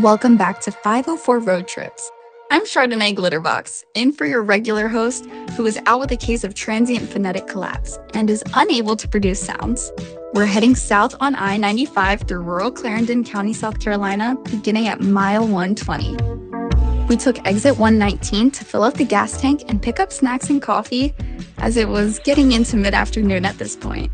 Welcome back to 504 Road Trips. I'm Chardonnay Glitterbox, in for your regular host who is out with a case of transient phonetic collapse and is unable to produce sounds. We're heading south on I-95 through rural Clarendon County, South Carolina, beginning at mile 120. We took exit 119 to fill up the gas tank and pick up snacks and coffee, as it was getting into mid-afternoon at this point.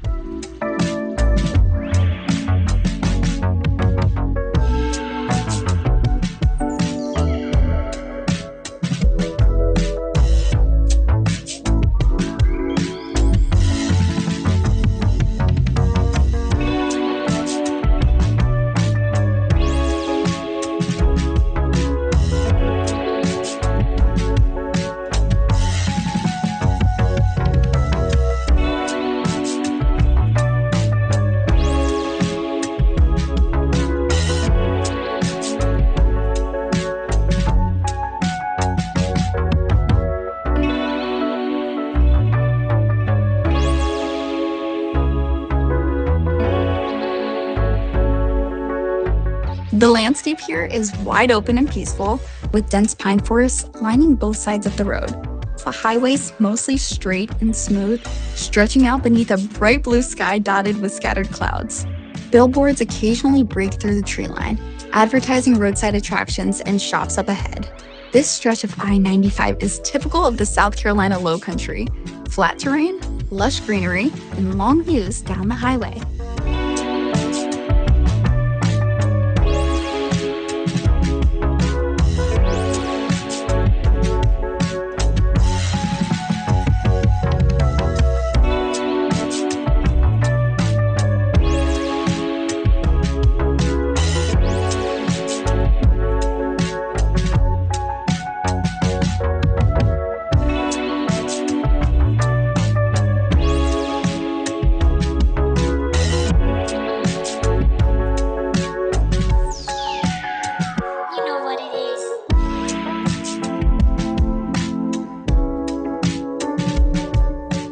The landscape here is wide open and peaceful, with dense pine forests lining both sides of the road. The highway's mostly straight and smooth, stretching out beneath a bright blue sky dotted with scattered clouds. Billboards occasionally break through the tree line, advertising roadside attractions and shops up ahead. This stretch of I-95 is typical of the South Carolina Low Country: flat terrain, lush greenery, and long views down the highway.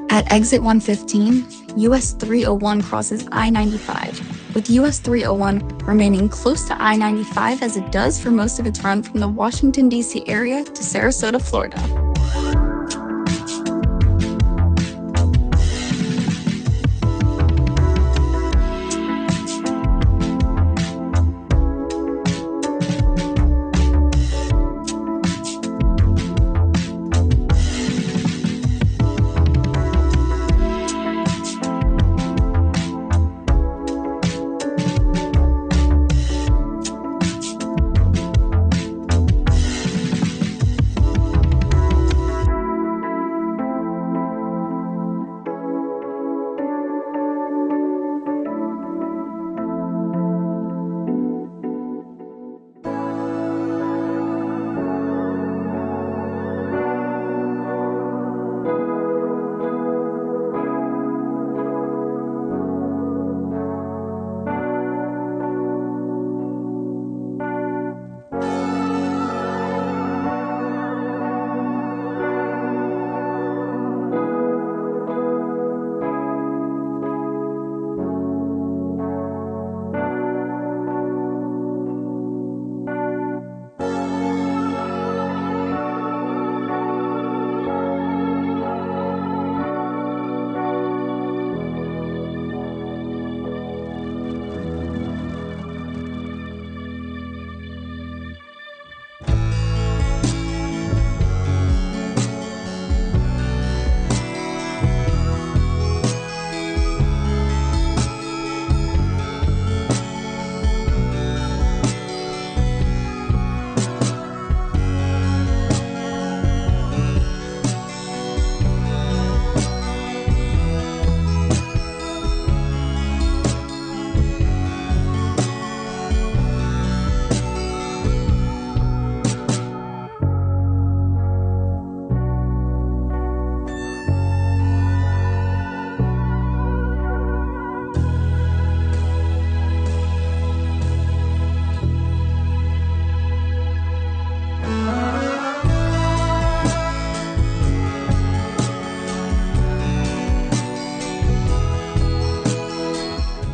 At exit 115, US 301 crosses I-95, with US 301 remaining close to I-95 as it does for most of its run from the Washington, D.C. area to Sarasota, Florida.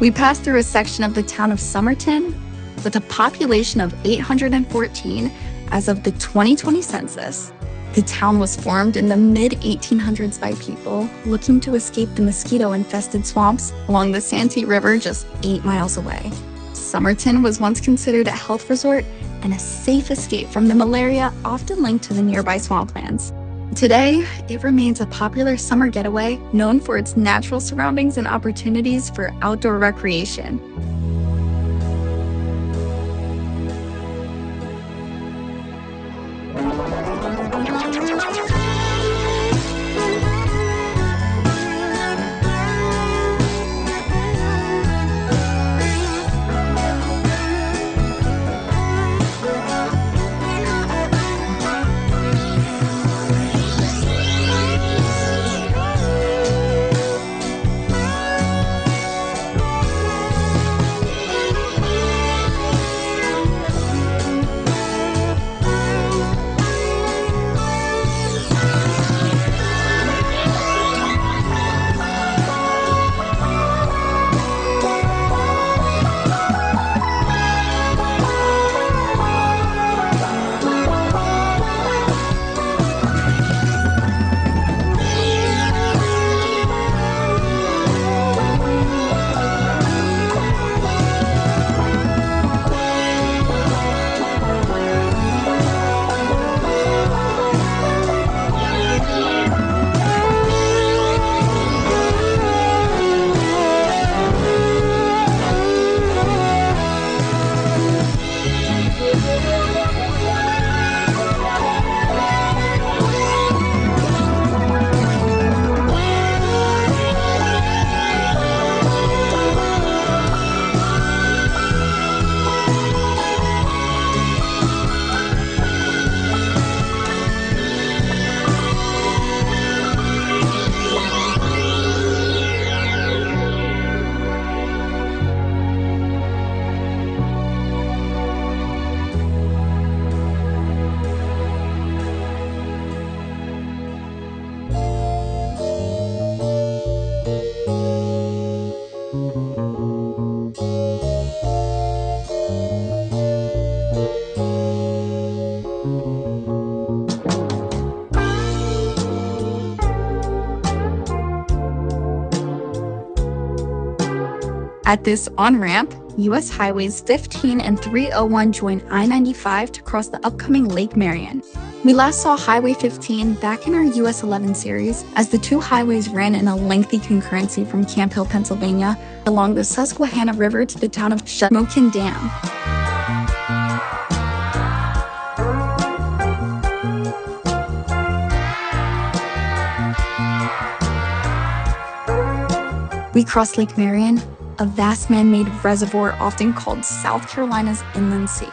We passed through a section of the town of Somerton, with a population of 814 as of the 2020 census. The town was formed in the mid-1800s by people looking to escape the mosquito-infested swamps along the Santee River just 8 miles away. Somerton was once considered a health resort and a safe escape from the malaria often linked to the nearby swamplands. Today, it remains a popular summer getaway known for its natural surroundings and opportunities for outdoor recreation. At this on-ramp, U.S. Highways 15 and 301 join I-95 to cross the upcoming Lake Marion. We last saw Highway 15 back in our US 11 series as the two highways ran in a lengthy concurrency from Camp Hill, Pennsylvania, along the Susquehanna River to the town of Shamokin Dam. We crossed Lake Marion, a vast man-made reservoir often called South Carolina's Inland Sea.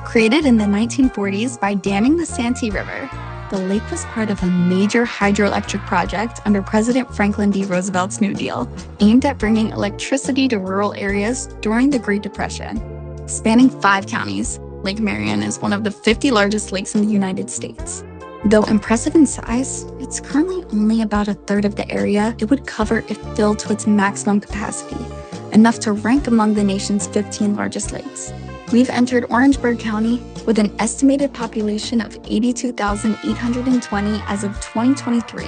Created in the 1940s by damming the Santee River, the lake was part of a major hydroelectric project under President Franklin D. Roosevelt's New Deal, aimed at bringing electricity to rural areas during the Great Depression. Spanning 5 counties, Lake Marion is one of the 50 largest lakes in the United States. Though impressive in size, it's currently only about a third of the area it would cover if filled to its maximum capacity, enough to rank among the nation's 15 largest lakes. We've entered Orangeburg County with an estimated population of 82,820 as of 2023.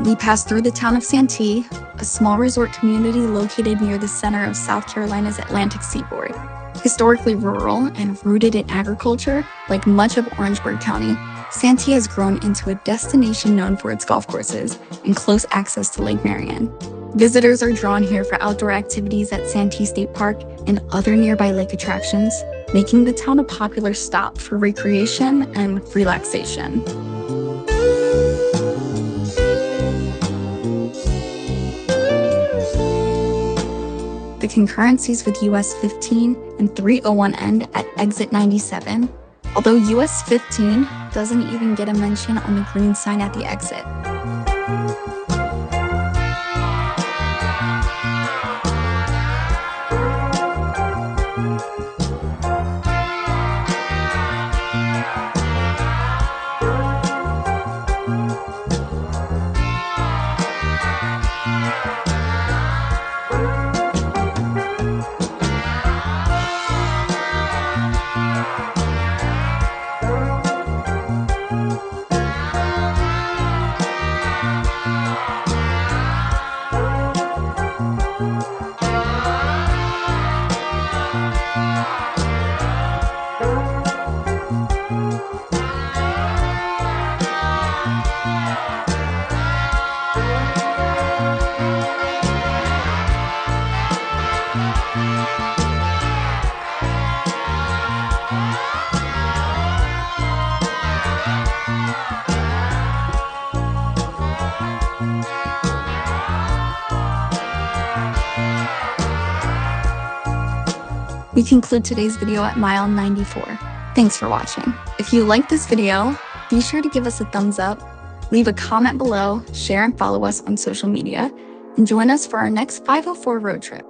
We passed through the town of Santee, a small resort community located near the center of South Carolina's Atlantic seaboard. Historically rural and rooted in agriculture, like much of Orangeburg County, Santee has grown into a destination known for its golf courses and close access to Lake Marion. Visitors are drawn here for outdoor activities at Santee State Park and other nearby lake attractions, making the town a popular stop for recreation and relaxation. The concurrencies with US 15 and 301 end at exit 97, although US 15 doesn't even get a mention on the green sign at the exit. We conclude today's video at mile 94. Thanks for watching. If you like this video, be sure to give us a thumbs up, leave a comment below, share and follow us on social media, and join us for our next 504 road trip.